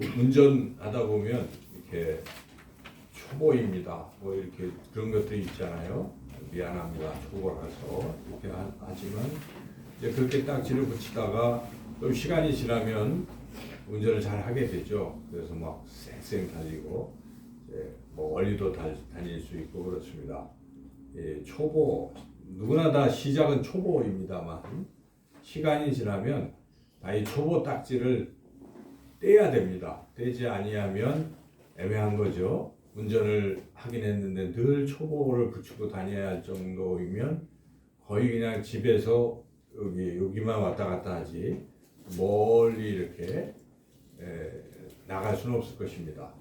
운전하다 보면 이렇게 초보입니다. 뭐 이렇게 그런 것들이 있잖아요. 미안합니다. 초보라서 이렇게 하지만 이제 그렇게 딱지를 붙이다가 또 시간이 지나면 운전을 잘 하게 되죠. 그래서 막 쌩쌩 달리고 이제 뭐 멀리도 다닐 수 있고 그렇습니다. 예, 초보 누구나 다 시작은 초보입니다만 시간이 지나면 이 초보 딱지를 떼야 됩니다. 떼지 아니하면 애매한 거죠. 운전을 하긴 했는데 늘 초보를 붙이고 다녀야 할 정도이면 거의 그냥 집에서 여기만 왔다 갔다 하지 멀리 이렇게 나갈 수는 없을 것입니다.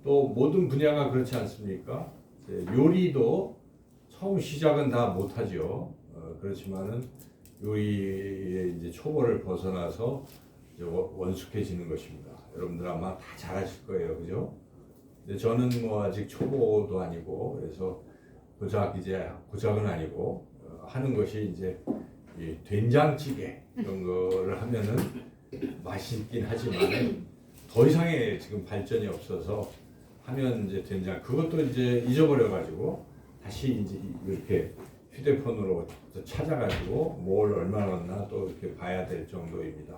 또 모든 분야가 그렇지 않습니까? 요리도 처음 시작은 다 못하죠. 그렇지만은 요리의 이제 초보를 벗어나서 이제 원숙해지는 것입니다. 여러분들 아마 다 잘하실 거예요, 그죠? 근데 저는 뭐 아직 초보도 아니고 그래서 고작은 아니고 하는 것이 이제 이 된장찌개 이런 거를 하면은 맛있긴 하지만 더 이상의 지금 발전이 없어서 하면 이제 된장 그것도 이제 잊어버려 가지고 다시 이제 이렇게 휴대폰으로 찾아가지고 뭘 얼마 넣었나 또 이렇게 봐야 될 정도입니다.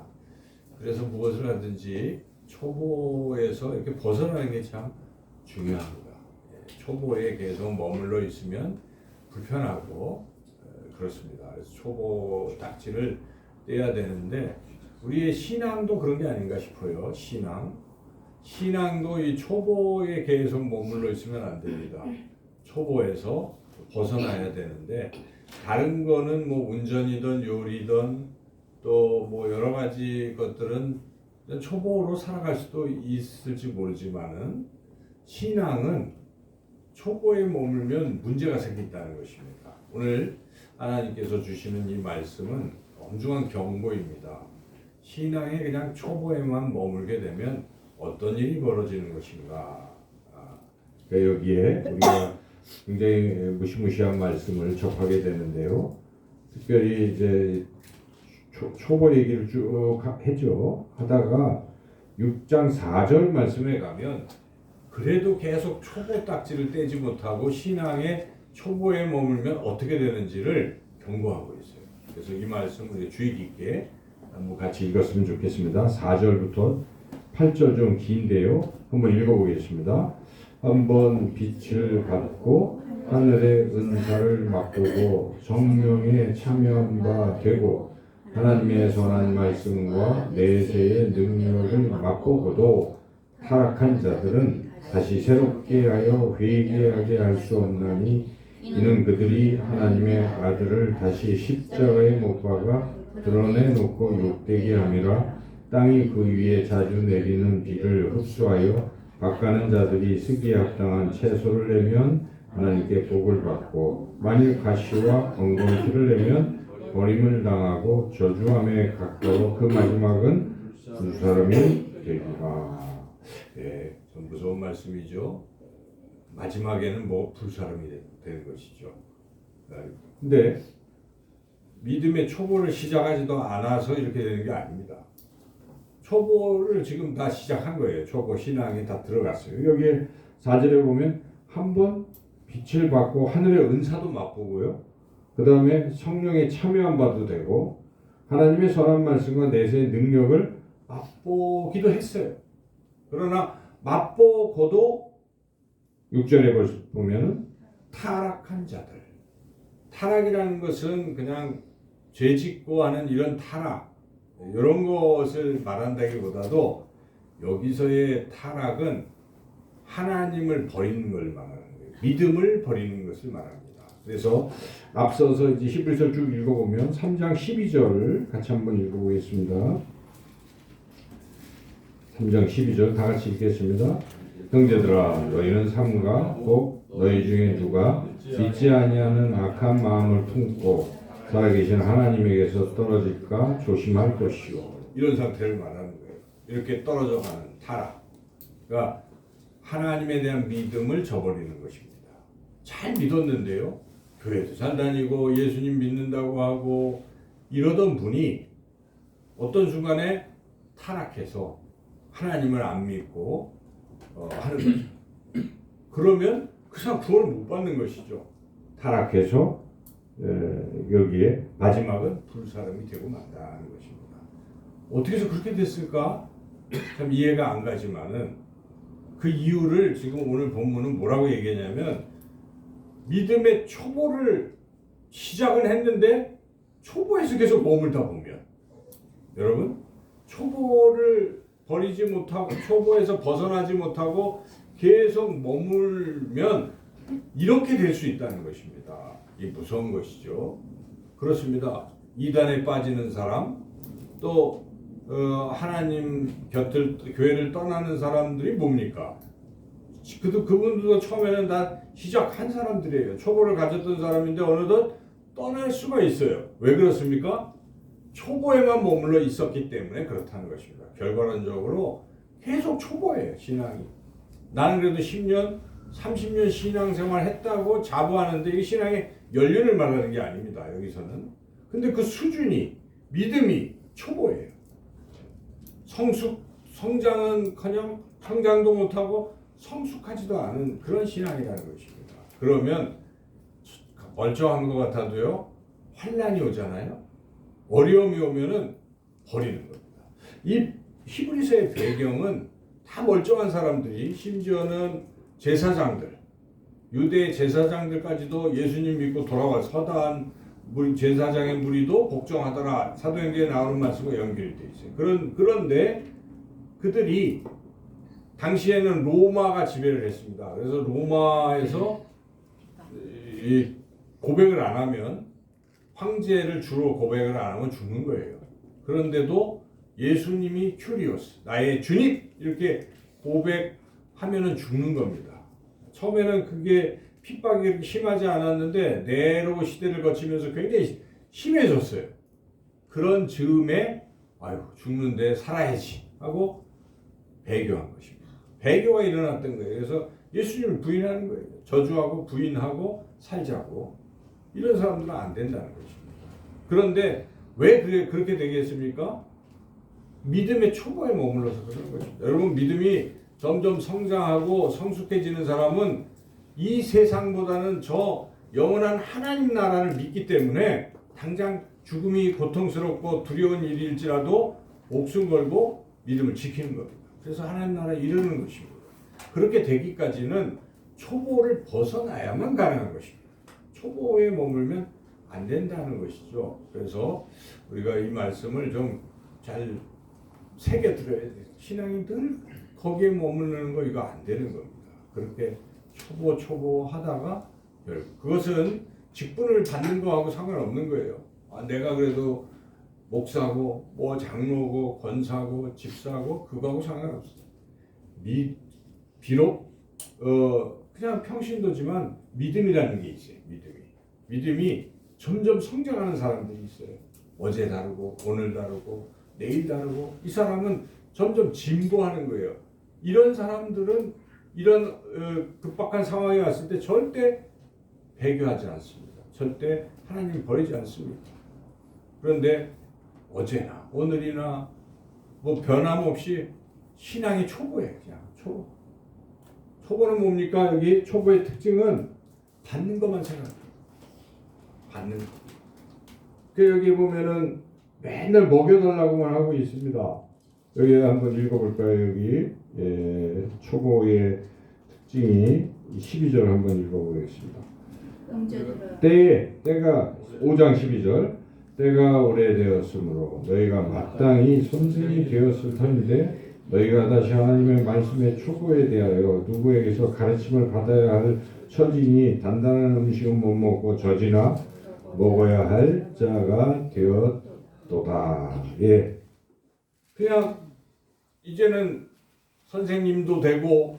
그래서 무엇을 하든지 초보에서 이렇게 벗어나는 게 참 중요합니다. 초보에 계속 머물러 있으면 불편하고 그렇습니다. 그래서 초보 딱지를 떼야 되는데 우리의 신앙도 그런 게 아닌가 싶어요. 신앙도 이 초보에 계속 머물러 있으면 안 됩니다. 초보에서 벗어나야 되는데 다른 거는 뭐 운전이든 요리든 또 뭐 여러 가지 것들은 초보로 살아갈 수도 있을지 모르지만은 신앙은 초보에 머물면 문제가 생긴다는 것입니다. 오늘 하나님께서 주시는 이 말씀은 엄중한 경고입니다. 신앙에 그냥 초보에만 머물게 되면 어떤 일이 벌어지는 것인가. 그러니까 여기에 우리가 굉장히 무시무시한 말씀을 접하게 되는데요. 특별히 이제 초보 얘기를 쭉 했죠. 하다가 6장 4절 말씀에 가면 그래도 계속 초보 딱지를 떼지 못하고 신앙의 초보에 머물면 어떻게 되는지를 경고하고 있어요. 그래서 이 말씀 우리 주의 깊게 한번 같이 읽었으면 좋겠습니다. 4절부터 8절 좀 긴데요. 한번 읽어보겠습니다. 한번 빛을 받고 하늘의 은사를 맛보고 성령에 참여한 바 되고 하나님의 선한 말씀과 내세의 능력을 맛보고도 타락한 자들은 다시 새롭게 하여 회개하게 할 수 없나니 이는 그들이 하나님의 아들을 다시 십자가에 못 박아 드러내놓고 욕되게 함이라. 땅이 그 위에 자주 내리는 비를 흡수하여 박가는 자들이 쓰기에 합당한 채소를 내면 하나님께 복을 받고 만일 가시와 엉겅퀴를 내면 버림을 당하고 저주함에 가까워 그 마지막은 불사름이 되리라. 네, 좀 무서운 말씀이죠. 마지막에는 뭐 불사름이 되는 것이죠. 근데 믿음의 초보를 시작하지도 않아서 이렇게 되는 게 아닙니다. 초보를 지금 다 시작한 거예요. 초보 신앙이 다 들어갔어요. 여기에 4절에 보면 한번 빛을 받고 하늘의 은사도 맛보고요. 그 다음에 성령에 참여한 바도 되고 하나님의 선한 말씀과 내세의 능력을 맛보기도 했어요. 그러나 맛보고도 6절에 보면 타락한 자들. 타락이라는 것은 그냥 죄짓고 하는 이런 타락 이런 것을 말한다기보다도 여기서의 타락은 하나님을 버리는 걸 말하는 거예요. 믿음을 버리는 것을 말합니다. 그래서 앞서서 이제 히브리서 쭉 읽어보면 3장 12절 같이 한번 읽어보겠습니다. 3장 12절 다 같이 읽겠습니다. 형제들아 너희는 삼가 곧 너희 중에 누가 믿지 아니하는 악한 마음을 품고 살아계신 하나님에게서 떨어질까 조심할 것이요. 이런 상태를 말하는 거예요. 이렇게 떨어져가는 타락. 그러니까 하나님에 대한 믿음을 저버리는 것입니다. 잘 믿었는데요. 교회도 잘 다니고 예수님 믿는다고 하고 이러던 분이 어떤 순간에 타락해서 하나님을 안 믿고 하는 거죠. 그러면 그 사람 구원을 못 받는 것이죠. 타락해서 여기에 마지막은 불사람이 되고 만다는 것입니다. 어떻게 해서 그렇게 됐을까? 참 이해가 안 가지만은 그 이유를 지금 오늘 본문은 뭐라고 얘기하냐면 믿음의 초보를 시작은 했는데 초보에서 계속 머물다 보면 여러분 초보를 버리지 못하고 초보에서 벗어나지 못하고 계속 머물면 이렇게 될 수 있다는 것입니다. 이 무서운 것이죠. 그렇습니다. 이단에 빠지는 사람 또 하나님 곁을 교회를 떠나는 사람들이 뭡니까? 그분들도 처음에는 다 시작한 사람들이에요. 초보를 가졌던 사람인데 어느덧 떠날 수가 있어요. 왜 그렇습니까? 초보에만 머물러 있었기 때문에 그렇다는 것입니다. 결과론적으로 계속 초보예요. 신앙이. 나는 그래도 10년, 30년 신앙생활 했다고 자부하는데 이 신앙의 연륜을 말하는 게 아닙니다. 여기서는. 근데 그 수준이 믿음이 초보예요. 성장은커녕 성장도 못하고 성숙하지도 않은 그런 신앙이라는 것입니다. 그러면 멀쩡한 것 같아도요 환난이 오잖아요. 어려움이 오면은 버리는 겁니다. 이 히브리서의 배경은 다 멀쩡한 사람들이 심지어는 제사장들, 유대 제사장들까지도 예수님 믿고 돌아와 서다한 제사장의 무리도 복종하더라. 사도행전에 나오는 말씀과 연결이 되어 있어요. 그런데 그들이 당시에는 로마가 지배를 했습니다. 그래서 로마에서 이 고백을 안 하면 황제를 주로 고백을 안 하면 죽는 거예요. 그런데도 예수님이 큐리오스, 나의 주님 이렇게 고백하면은 죽는 겁니다. 처음에는 그게 핍박이 그렇게 심하지 않았는데 네로 시대를 거치면서 굉장히 심해졌어요. 그런 즈음에 아유 죽는데 살아야지 하고 배교한 것입니다. 배교가 일어났던 거예요. 그래서 예수님을 부인하는 거예요. 저주하고 부인하고 살자고. 이런 사람들은 안 된다는 것입니다. 그런데 왜 그렇게 되겠습니까? 믿음의 초보에 머물러서 그런 것입니다. 여러분 믿음이 점점 성장하고 성숙해지는 사람은 이 세상보다는 저 영원한 하나님 나라를 믿기 때문에 당장 죽음이 고통스럽고 두려운 일일지라도 목숨 걸고 믿음을 지키는 겁니다. 그래서 하나님 나라에 이르는 것입니다. 그렇게 되기까지는 초보를 벗어나야만 가능한 것입니다. 초보에 머물면 안 된다는 것이죠. 그래서 우리가 이 말씀을 좀 잘 새겨 들어야 돼요. 신앙이 늘 거기에 머무르는 거 이거 안 되는 겁니다. 그렇게 초보 하다가 그것은 직분을 받는 거하고 상관없는 거예요. 내가 그래도 목사고 뭐 장로고 권사고 집사고 그거하고 상관없어요. 비록 그냥 평신도지만 믿음이라는 게 있어요. 믿음이 점점 성장하는 사람들이 있어요. 어제 다르고 오늘 다르고 내일 다르고 이 사람은 점점 진보하는 거예요. 이런 사람들은 이런 급박한 상황이 왔을 때 절대 배교하지 않습니다. 절대 하나님 버리지 않습니다. 그런데 어제나 오늘이나 뭐 변함없이 신앙이 초보예요. 그냥 초보는 뭡니까? 여기 초보의 특징은 받는 것만 생각해요. 받는 것. 그 여기 보면은 맨날 먹여달라고만 하고 있습니다. 여기 한번 읽어볼까요? 여기 초보의 특징이 12절 한번 읽어보겠습니다. 때가 5장 12절 때가 오래되었으므로 너희가 마땅히 선생이 되었을 터인데 너희가 다시 하나님의 말씀의 초보에 대하여 누구에게서 가르침을 받아야 할 처지니 단단한 음식은 못 먹고 젖이나 먹어야 할 자가 되었도다. 예. 그냥 이제는 선생님도 되고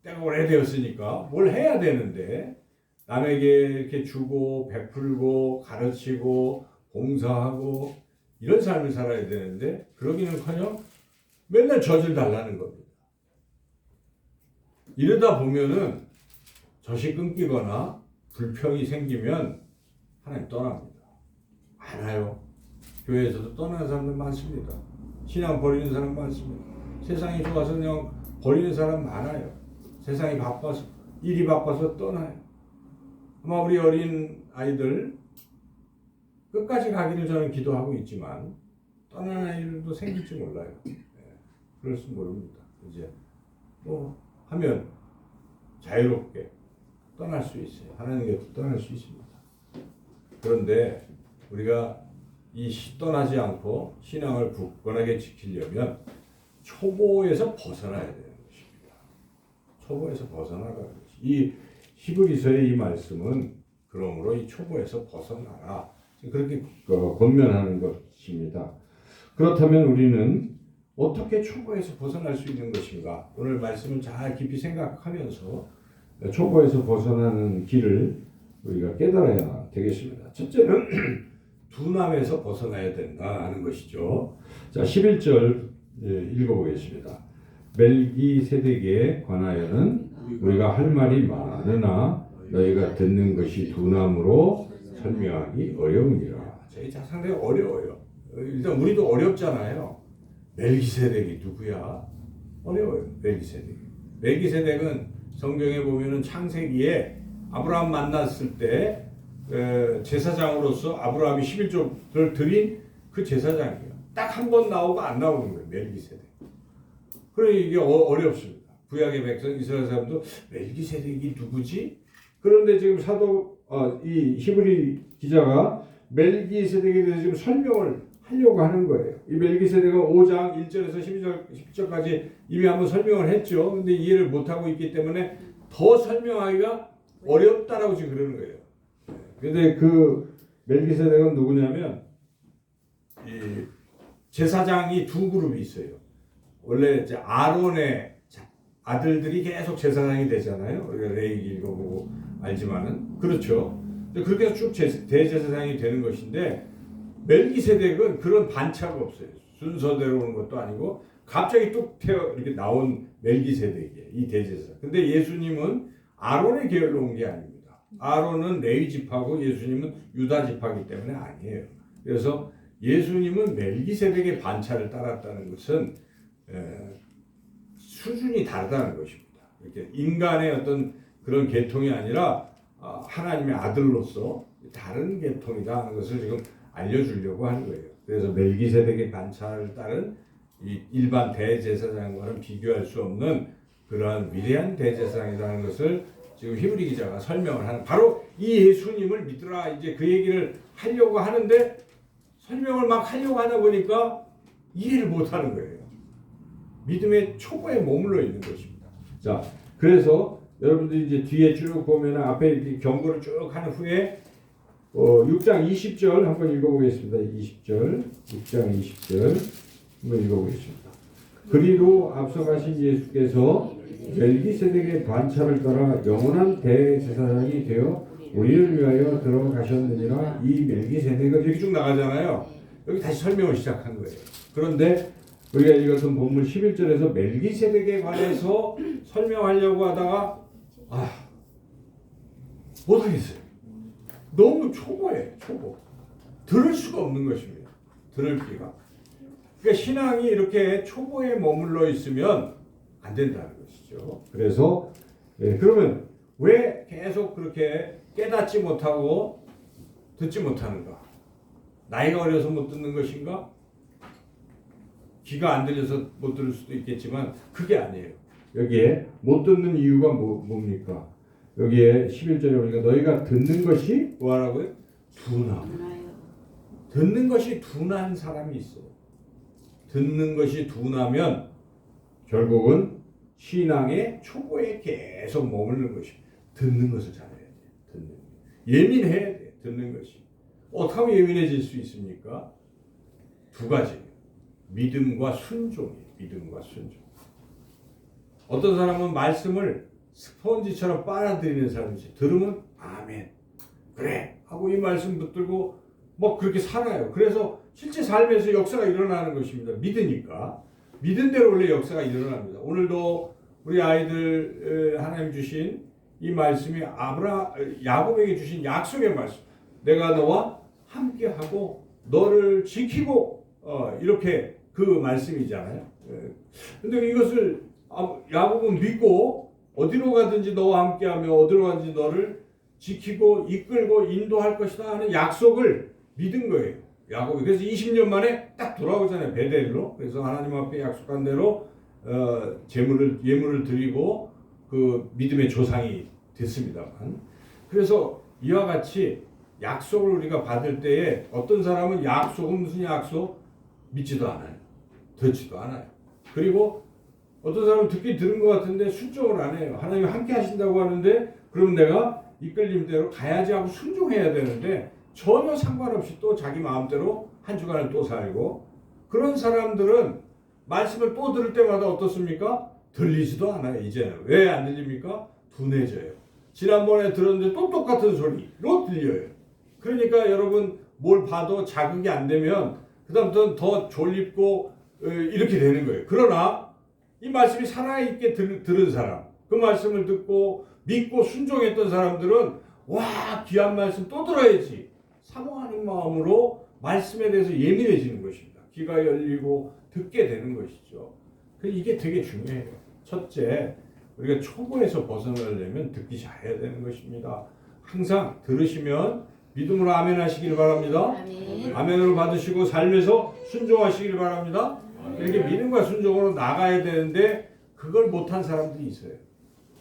때가 오래되었으니까 뭘 해야 되는데 남에게 이렇게 주고 베풀고 가르치고 봉사하고 이런 삶을 살아야 되는데 그러기는커녕 맨날 젖을 달라는 겁니다. 이러다 보면은 젖이 끊기거나 불평이 생기면 하나님 떠납니다. 많아요. 교회에서도 떠나는 사람들 많습니다. 신앙 버리는 사람 많습니다. 세상이 좋아서 그냥 버리는 사람 많아요. 세상이 바빠서, 일이 바빠서 떠나요. 아마 우리 어린 아이들 끝까지 가기를 저는 기도하고 있지만 떠나는 일도 생길지 몰라요. 그럴지 모릅니다. 이제 뭐 하면 자유롭게 떠날 수 있어요. 하나님 곁으로 떠날 수 있습니다. 그런데 우리가 떠나지 않고 신앙을 굳건하게 지키려면 초보에서 벗어나야 되는 것입니다. 초보에서 벗어나가는 것이. 이 히브리서의 이 말씀은 그러므로 이 초보에서 벗어나라. 그렇게 권면하는 것입니다. 그렇다면 우리는 어떻게 초보에서 벗어날 수 있는 것인가? 오늘 말씀을 잘 깊이 생각하면서 초보에서 벗어나는 길을 우리가 깨달아야 되겠습니다. 첫째는 둔함에서 벗어나야 된다 하는 것이죠. 자, 11절 읽어보겠습니다. 멜기세덱에 관하여는 우리가 할 말이 많으나 너희가 듣는 것이 둔함으로 설명하기 어려우니라. 자, 상당히 어려워요. 일단 우리도 어렵잖아요. 멜기세덱이 누구야? 어려워요. 멜기세덱은 성경에 보면은 창세기에 아브라함 만났을 때 제사장으로서 아브라함이 11조를 드린 그 제사장이에요. 딱 한 번 나오고 안 나오는 거예요. 멜기세덱. 그러니 이게 어렵습니다. 구약의 백성 이스라엘 사람도 멜기세덱이 누구지? 그런데 지금 이 히브리 기자가 멜기세덱에 대해서 지금 설명을 하려고 하는 거예요. 이 멜기세덱은 5장 1절에서 10절까지 이미 한번 설명을 했죠. 근데 이해를 못하고 있기 때문에 더 설명하기가 어렵다라고 지금 그러는 거예요. 근데 그 멜기세덱은 누구냐면 이 제사장이 두 그룹이 있어요. 원래 이제 아론의 아들들이 계속 제사장이 되잖아요. 우리가 레위기 읽어보고 알지만은 그렇죠. 그렇게 해서 쭉 대제사장이 되는 것인데 멜기세덱은 그런 반차가 없어요. 순서대로 오는 것도 아니고 갑자기 뚝 이렇게 나온 멜기세덱이에요. 이 대제사장. 근데 예수님은 아론의 계열로 온 게 아닙니다. 아론은 레위 지파고 예수님은 유다 지파이기 때문에 아니에요. 그래서 예수님은 멜기세덱의 반차를 따랐다는 것은 수준이 다르다는 것입니다. 이렇게 인간의 어떤 그런 계통이 아니라 하나님의 아들로서 다른 계통이다 하는 것을 지금 알려주려고 하는 거예요. 그래서 멜기세덱의 반차를 따른 이 일반 대제사장과는 비교할 수 없는 그러한 위대한 대제사장이라는 것을 지금 히브리 기자가 설명을 하는, 바로 이 예수님을 믿으라, 이제 그 얘기를 하려고 하는데 설명을 막 하려고 하다 보니까 이해를 못 하는 거예요. 믿음의 초보에 머물러 있는 것입니다. 자, 그래서 여러분들이 이제 뒤에 쭉 보면 앞에 이렇게 경고를 쭉 한 후에 6장 20절 한번 읽어보겠습니다. 6장 20절 한번 읽어보겠습니다. 그리로 앞서가신 예수께서 멜기세덱의 반차를 따라 영원한 대제사장이 되어 우리를 위하여 들어가셨느니라. 이 멜기세덱은 이렇게 쭉 나가잖아요. 여기 다시 설명을 시작한 거예요. 그런데 우리가 읽었던 본문 11절에서 멜기세덱에 관해서 설명하려고 하다가 못하겠어요. 너무 초보예요. 초보. 들을 수가 없는 것입니다. 들을 기가. 그러니까 신앙이 이렇게 초보에 머물러 있으면 안 된다는 것이죠. 그래서 그러면 왜 계속 그렇게 깨닫지 못하고 듣지 못하는가? 나이가 어려서 못 듣는 것인가? 귀가 안 들려서 못 들을 수도 있겠지만 그게 아니에요. 여기에 못 듣는 이유가 뭡니까? 여기에 11절에 보니까 너희가 듣는 것이 뭐라고요? 둔함. 듣는 것이 둔한 사람이 있어요. 듣는 것이 둔하면 결국은 신앙의 초보에 계속 머무는 것입니다. 듣는 것을 잘해야 돼요. 예민해야 돼요. 듣는 것이. 어떻게 하면 예민해질 수 있습니까? 두 가지. 믿음과 순종이에요. 믿음과 순종. 어떤 사람은 말씀을 스펀지처럼 빨아들이는 사람이 있어요. 들으면 아멘, 그래 하고 이 말씀 붙들고 뭐 그렇게 살아요. 그래서 실제 삶에서 역사가 일어나는 것입니다. 믿으니까. 믿은 대로 원래 역사가 일어납니다. 오늘도 우리 아이들 하나님 주신 이 말씀이 야곱에게 주신 약속의 말씀. 내가 너와 함께하고 너를 지키고 이렇게 그 말씀이잖아요. 근데 이것을 야곱은 믿고 어디로 가든지 너와 함께하며 어디로 가든지 너를 지키고 이끌고 인도할 것이다 하는 약속을 믿은 거예요. 야곱이. 그래서 20년 만에 딱 돌아오잖아요. 베델로. 그래서 하나님 앞에 약속한 대로 예물을 드리고 그 믿음의 조상이 됐습니다만. 그래서 이와 같이 약속을 우리가 받을 때에 어떤 사람은 약속은 무슨 약속? 믿지도 않아요. 듣지도 않아요. 그리고 어떤 사람은 듣긴 들은 것 같은데 순종을 안 해요. 하나님이 함께 하신다고 하는데 그러면 내가 이끌림대로 가야지 하고 순종해야 되는데 전혀 상관없이 또 자기 마음대로 한 주간을 또 살고 그런 사람들은 말씀을 또 들을 때마다 어떻습니까? 들리지도 않아요. 이제는. 왜 안 들립니까? 둔해져요. 지난번에 들었는데 또 똑같은 소리로 들려요. 그러니까 여러분 뭘 봐도 자극이 안 되면 그 다음부터는 더 졸립고 이렇게 되는 거예요. 그러나 이 말씀이 살아있게 들은 사람, 그 말씀을 듣고 믿고 순종했던 사람들은 와 귀한 말씀 또 들어야지 사모하는 마음으로 말씀에 대해서 예민해지는 것입니다. 귀가 열리고 듣게 되는 것이죠. 이게 되게 중요해요. 첫째, 우리가 초보에서 벗어나려면 듣기 잘해야 되는 것입니다. 항상 들으시면 믿음으로 아멘 하시길 바랍니다. 아멘으로 받으시고 삶에서 순종하시길 바랍니다. 이렇게 믿음과 순종으로 나가야 되는데 그걸 못한 사람들이 있어요.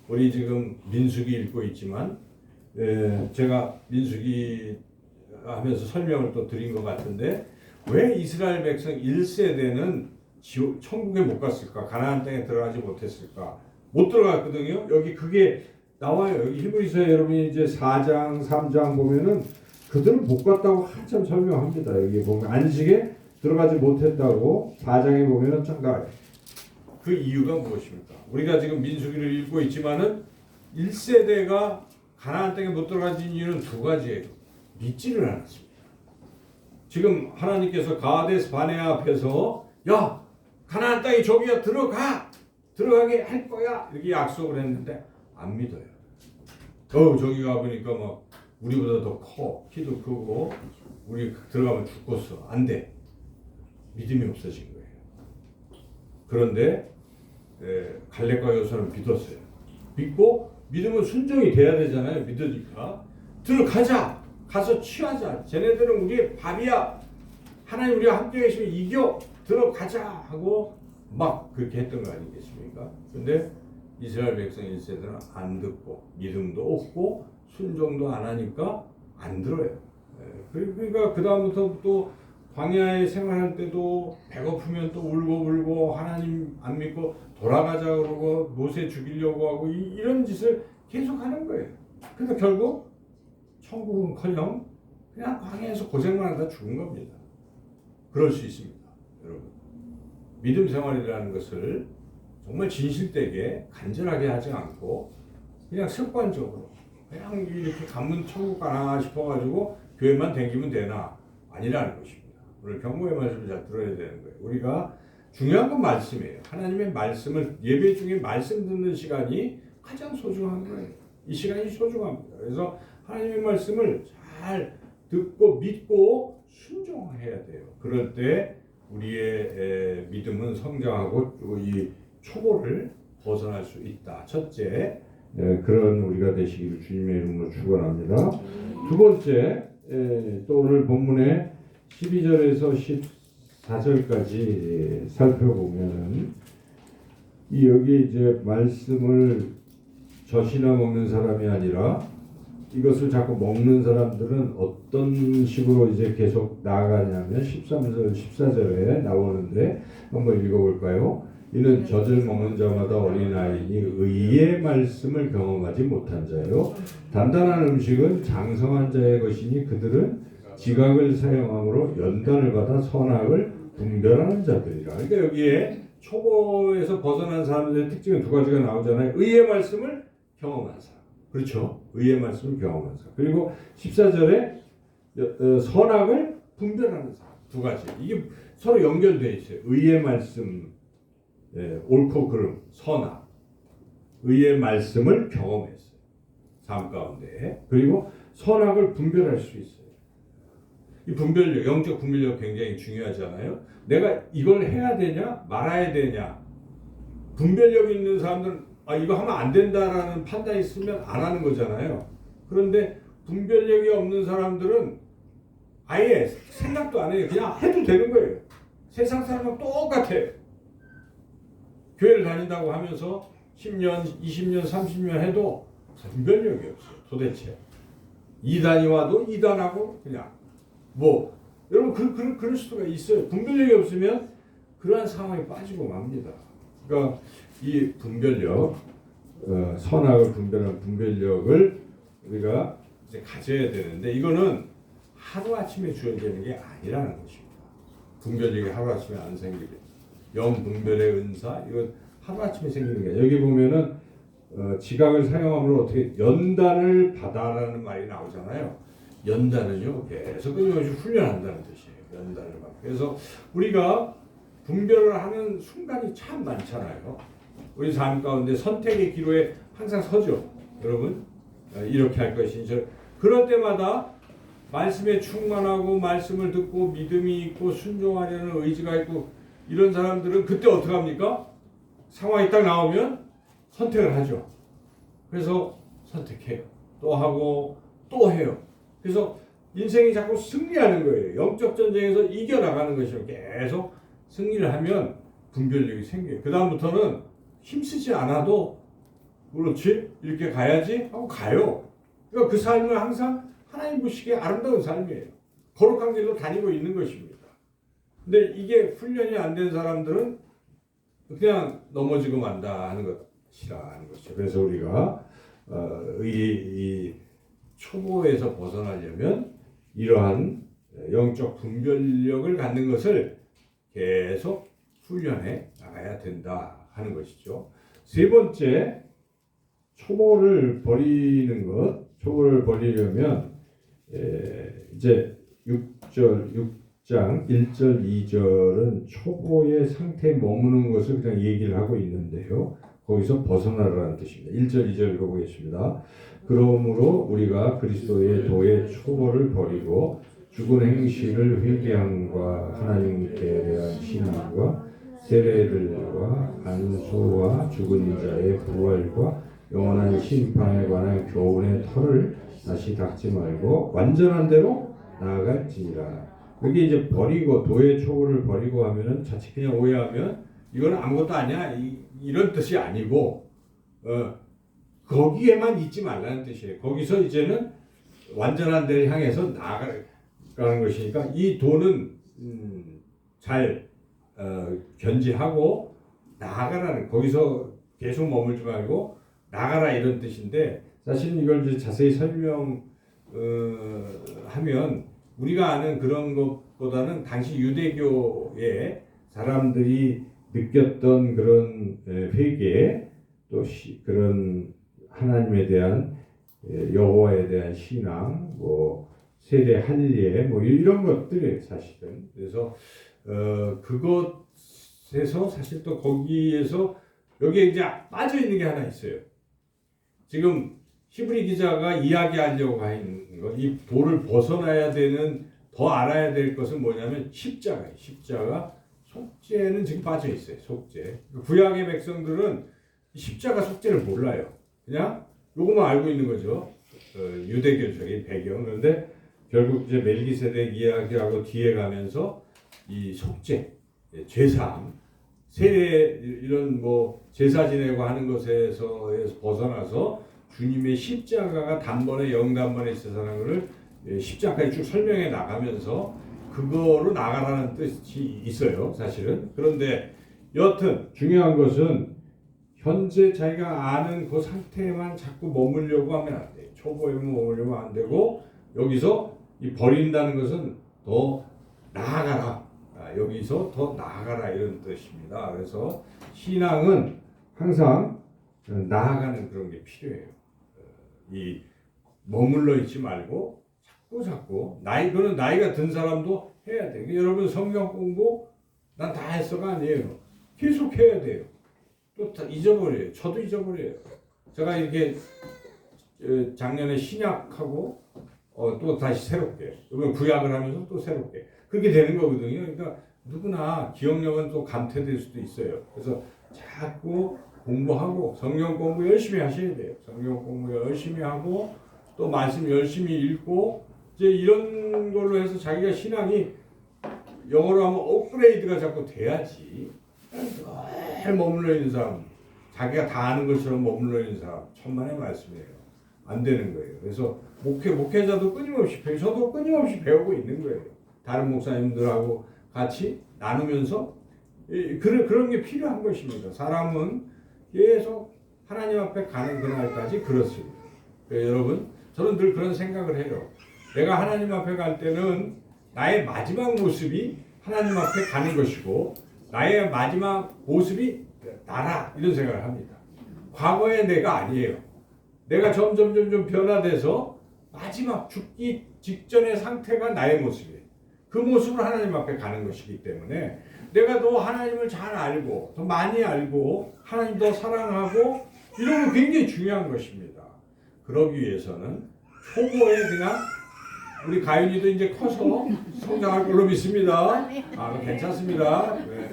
우리 지금 민수기 읽고 있지만 제가 민수기 하면서 설명을 또 드린 것 같은데 왜 이스라엘 백성 1세대는 천국에 못 갔을까? 가나안 땅에 들어가지 못했을까? 못 들어갔거든요. 여기 그게 나와요. 여기 히브리서에 여러분이 이제 4장, 3장 보면은 그들은 못 갔다고 한참 설명합니다. 여기 보면 안식에 들어가지 못했다고 4장에 보면은 참 나와요. 그 이유가 무엇입니까? 우리가 지금 민수기를 읽고 있지만은 1세대가 가나안 땅에 못 들어간 이유는 두 가지예요. 믿지를 않았습니다. 지금 하나님께서 가데스 바네아 앞에서 야 가나안 땅이 저기야 들어가게 할 거야 이렇게 약속을 했는데 안 믿어요. 저기 가보니까 막 우리보다 더 커 키도 크고 우리 들어가면 죽겠어 안 돼. 믿음이 없어진 거예요. 그런데 갈렙과 여호수아는 믿었어요. 믿고 믿음은 순종이 돼야 되잖아요. 믿으니까 들어가자. 가서 취하자. 쟤네들은 우리의 밥이야. 하나님 우리와 함께 계시면 이겨. 들어가자 하고 막 그렇게 했던 거 아니겠습니까? 근데 이스라엘 백성 1세들은 안 듣고 믿음도 없고 순종도 안 하니까 안 들어요. 그러니까 그 다음부터 또 광야에 생활할 때도 배고프면 또 울고 하나님 안 믿고 돌아가자 그러고 모세 죽이려고 하고 이런 짓을 계속 하는 거예요. 그래서 결국 천국은커녕 그냥 광야에서 고생만 하다 죽은 겁니다. 그럴 수 있습니다. 여러분 믿음 생활이라는 것을 정말 진실되게 간절하게 하지 않고 그냥 습관적으로 그냥 이렇게 가면 천국 가나 싶어가지고 교회만 다니면 되나 아니라는 것입니다. 오늘 경고의 말씀을 잘 들어야 되는 거예요. 우리가 중요한 건 말씀이에요. 하나님의 말씀을 예배 중에 말씀 듣는 시간이 가장 소중한 거예요. 이 시간이 소중합니다. 그래서 하나님의 말씀을 잘 듣고 믿고 순종해야 돼요. 그럴 때 우리의 믿음은 성장하고 이 초보를 벗어날 수 있다. 첫째, 그런 우리가 되시기를 주님의 이름으로 축원합니다. 두 번째, 또 오늘 본문에 12절에서 14절까지 살펴보면은 여기 이제 말씀을 젖이나 먹는 사람이 아니라 이것을 자꾸 먹는 사람들은 어떤 식으로 이제 계속 나아가냐면 13절, 14절에 나오는데 한번 읽어볼까요? 이는 젖을 먹는 자마다 어린아이니 의의 말씀을 경험하지 못한 자요. 단단한 음식은 장성한 자의 것이니 그들은 지각을 사용함으로 연단을 받아 선악을 분별하는 자들이라. 그러니까 여기에 초보에서 벗어난 사람들의 특징은 두 가지가 나오잖아요. 의의 말씀을 경험한 사람. 그렇죠. 의의 말씀을 경험한 사람. 그리고 14절에 선악을 분별하는 사람. 두 가지. 이게 서로 연결되어 있어요. 의의 말씀, 옳고 그름, 선악. 의의 말씀을 경험했어요. 삶 가운데. 그리고 선악을 분별할 수 있어요. 이 분별력, 영적 분별력 굉장히 중요하잖아요. 내가 이걸 해야 되냐 말아야 되냐. 분별력 있는 사람들은 이거 하면 안 된다라는 판단이 있으면 안 하는 거잖아요. 그런데 분별력이 없는 사람들은 아예 생각도 안 해요. 그냥 해도 되는 거예요. 세상 사람은 똑같아요. 교회를 다닌다고 하면서 10년, 20년, 30년 해도 분별력이 없어요. 도대체. 2단이 와도 2단하고 그냥 여러분 그럴 수가 있어요. 분별력이 없으면 그러한 상황에 빠지고 맙니다. 그러니까 이 분별력, 선악을 분별하는 분별력을 우리가 이제 가져야 되는데 이거는 하루아침에 주어지는 게 아니라는 것입니다. 분별력이 하루아침에 안 생기게. 영분별의 은사 이건 하루아침에 생기는 게 여기 보면은 지각을 사용함으로 어떻게 연단을 받아라는 말이 나오잖아요. 연단은요 계속 끊임없이 훈련한다는 뜻이에요. 연단을 받고. 그래서 우리가 분별을 하는 순간이 참 많잖아요. 우리 삶 가운데 선택의 기로에 항상 서죠. 여러분 이렇게 할 것이니 그럴 때마다 말씀에 충만하고 말씀을 듣고 믿음이 있고 순종하려는 의지가 있고 이런 사람들은 그때 어떻게 합니까? 상황이 딱 나오면 선택을 하죠. 그래서 선택해요. 또 하고 또 해요. 그래서 인생이 자꾸 승리하는 거예요. 영적 전쟁에서 이겨나가는 것이요. 계속 승리를 하면 분별력이 생겨요. 그 다음부터는 힘쓰지 않아도 그렇지 이렇게 가야지 하고 가요. 그러니까 그 삶은 항상 하나님 보시기에 아름다운 삶이에요. 거룩한 길로 다니고 있는 것입니다. 근데 이게 훈련이 안 된 사람들은 그냥 넘어지고 만다 하는 것이라는 것이죠. 그래서 우리가 이 초보에서 벗어나려면 이러한 영적 분별력을 갖는 것을 계속 훈련해 나가야 된다 하는 것이죠. 세 번째, 초보를 버리는 것. 초보를 버리려면 이제 6장 1절 2절은 초보의 상태에 머무는 것을 그냥 얘기를 하고 있는데요. 거기서 벗어나라는 뜻입니다. 1절 2절 읽어보겠습니다. 그러므로 우리가 그리스도의 도의 초보를 버리고 죽은 행실을 회개함과 하나님께 대한 신앙과 세례들과 안수와 죽은 자의 부활과 영원한 심판에 관한 교훈의 털을 다시 닦지 말고 완전한 대로 나아갈지니라. 그게 이제 버리고 도의 초보를 버리고 하면은 자칫 그냥 오해하면 이건 아무것도 아니야 이런 뜻이 아니고 거기에만 있지 말라는 뜻이에요. 거기서 이제는 완전한 데를 향해서 나아가는 것이니까 이 도는 잘 견지하고 나아가라는 거기서 계속 머물지 말고 나가라 이런 뜻인데 사실은 이걸 이제 자세히 설명하면 우리가 아는 그런 것보다는 당시 유대교의 사람들이 느꼈던 그런 회개 또 그런 하나님에 대한 여호와에 대한 신앙 세례 할례 이런 것들이 사실은 그래서 그것에서 사실 또 거기에서 여기에 이제 빠져 있는 게 하나 있어요. 지금 히브리 기자가 이야기하려고 하는 거, 이 도를 벗어나야 되는 더 알아야 될 것은 뭐냐면 십자가예요. 십자가 속죄는 지금 빠져 있어요. 속죄. 구약의 백성들은 십자가 속죄를 몰라요. 그냥 요것만 알고 있는 거죠. 유대교적인 배경. 그런데 결국 이제 멜기세덱 이야기하고 뒤에 가면서 이 속죄, 죄사함, 세례 이런 제사 지내고 하는 것에서 벗어나서 주님의 십자가가 단번에 영단번에 있어서는 것을 십자가에 쭉 설명해 나가면서 그거로 나가라는 뜻이 있어요. 사실은. 그런데 여튼 중요한 것은 현재 자기가 아는 그 상태에만 자꾸 머물려고 하면 안 돼요. 초보에만 머물려면 안 되고 여기서 이 버린다는 것은 더 나아가라. 여기서 더 나아가라 이런 뜻입니다. 그래서 신앙은 항상 나아가는 그런 게 필요해요. 이 머물러 있지 말고 자꾸 그는 나이가 든 사람도 해야 돼. 여러분 성경 공부 난 다 했어가 아니에요. 계속 해야 돼요. 또 다 잊어버려요. 저도 잊어버려요. 제가 이렇게 작년에 신약하고 또 다시 새롭게, 그러면 구약을 하면서 또 새롭게 그렇게 되는 거거든요. 그러니까 누구나 기억력은 또 감퇴될 수도 있어요. 그래서 자꾸 공부하고 성경 공부 열심히 하셔야 돼요. 성경 공부 열심히 하고 또 말씀 열심히 읽고 이제 이런 걸로 해서 자기가 신앙이 영어로 하면 업그레이드가 자꾸 돼야지. 늘 머물러 있는 사람, 자기가 다 아는 것처럼 머물러 있는 사람, 천만의 말씀이에요. 안 되는 거예요. 그래서 목회자도 끊임없이 배우고, 저도 끊임없이 배우고 있는 거예요. 다른 목사님들하고 같이 나누면서 그런 게 필요한 것입니다. 사람은 계속 하나님 앞에 가는 그날까지 그렇습니다. 여러분, 저는 늘 그런 생각을 해요. 내가 하나님 앞에 갈 때는 나의 마지막 모습이 하나님 앞에 가는 것이고 나의 마지막 모습이 나라, 이런 생각을 합니다. 과거의 내가 아니에요. 내가 점점 변화돼서 마지막 죽기 직전의 상태가 나의 모습이에요. 그 모습으로 하나님 앞에 가는 것이기 때문에 내가 더 하나님을 잘 알고 더 많이 알고 하나님 더 사랑하고 이런 거 굉장히 중요한 것입니다. 그러기 위해서는 초보에 그냥 우리 가윤이도 이제 커서 성장할 걸로 믿습니다. 괜찮습니다. 네.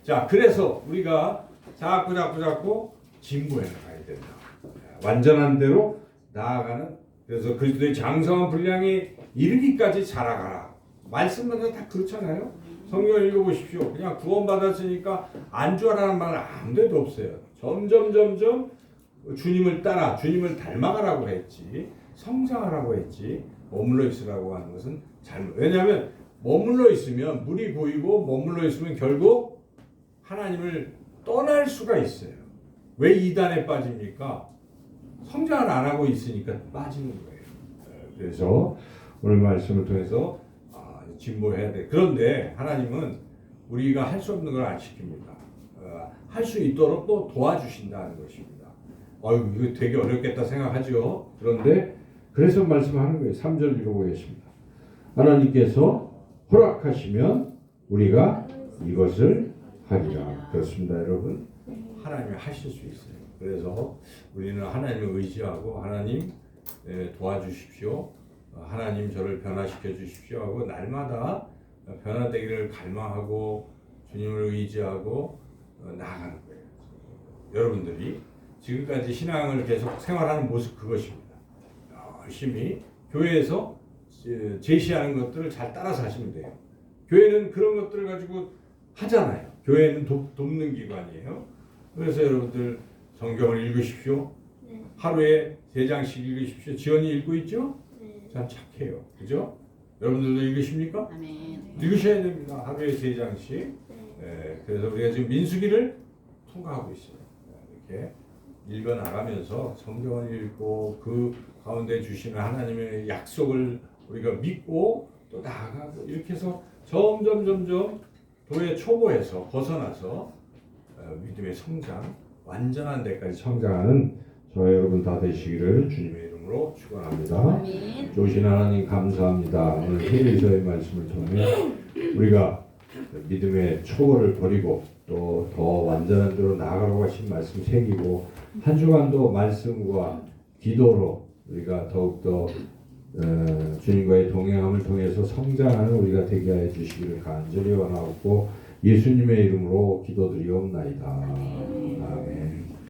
자, 그래서 우리가 자꾸 진보해 나가야 된다. 완전한 대로 나아가는, 그래서 그리스도의 장성한 분량에 이르기까지 자라가라. 말씀마다 다 그렇잖아요. 성경 읽어보십시오. 그냥 구원받았으니까 안주하라는 말은 아무데도 없어요. 점점 주님을 따라 주님을 닮아가라고 했지, 성장하라고 했지, 머물러 있으라고 하는 것은 잘못. 왜냐하면 머물러 있으면 물이 고이고 머물러 있으면 결국 하나님을 떠날 수가 있어요. 왜 이단에 빠집니까? 성장을 안 하고 있으니까 빠지는 거예요. 그래서 오늘 말씀을 통해서 진보해야 돼. 그런데 하나님은 우리가 할 수 없는 걸 안 시킵니다. 할 수 있도록 또 도와주신다는 것입니다. 이거 되게 어렵겠다 생각하죠. 그런데 그래서 말씀하는 거예요. 3절 읽어보겠습니다. 하나님께서 허락하시면 우리가 이것을 하리라. 그렇습니다, 여러분. 하나님이 하실 수 있어요. 그래서 우리는 하나님을 의지하고 하나님 도와주십시오. 하나님 저를 변화시켜 주십시오 하고 날마다 변화되기를 갈망하고 주님을 의지하고 나아가는 거예요. 여러분들이 지금까지 신앙을 계속 생활하는 모습 그것입니다. 열심히 교회에서 제시하는 것들을 잘 따라서 하시면 돼요. 교회는 그런 것들을 가지고 하잖아요. 교회는 돕는 기관이에요. 그래서 여러분들 성경을 읽으십시오. 네. 하루에 3장씩 읽으십시오. 지연이 읽고 있죠? 네. 참 착해요. 그죠? 여러분들도 읽으십니까? 네. 읽으셔야 됩니다. 하루에 3장씩. 네. 그래서 우리가 지금 민수기를 통과하고 있어요. 이렇게 읽어나가면서 성경을 읽고 그 가운데 주시는 하나님의 약속을 우리가 믿고 또 나아가고 이렇게 해서 점점 도의 초보에서 벗어나서 믿음의 성장, 완전한 데까지 성장하는 저와 여러분 다 되시기를 주님의 이름으로 축원합니다. 좋으신 하나님 감사합니다. 오늘 히브리서의 말씀을 통해 우리가 믿음의 초보를 버리고 또 더 완전한 대로 나아가라고 하신 말씀 새기고 한 주간도 말씀과 기도로 우리가 더욱더 주님과의 동행함을 통해서 성장하는 우리가 되게 하여 주시기를 간절히 원하옵고 예수님의 이름으로 기도드리옵나이다.